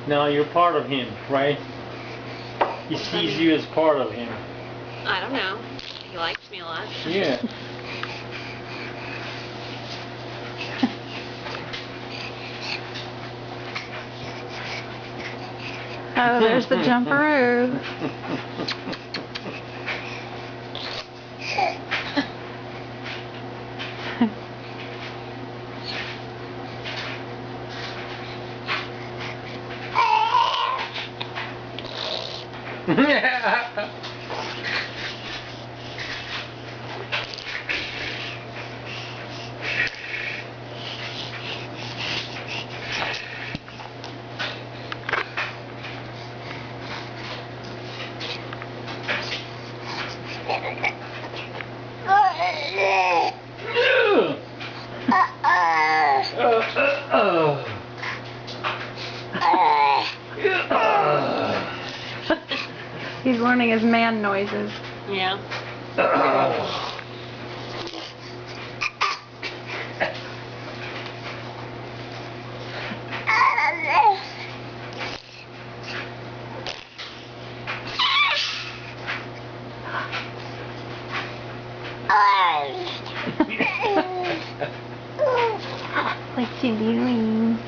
Now you're part of him, right? He sees you as part of him. I don't know. He likes me a lot. Yeah. Oh, there's the jumperoo. He's learning his man noises. Yeah. What you doing?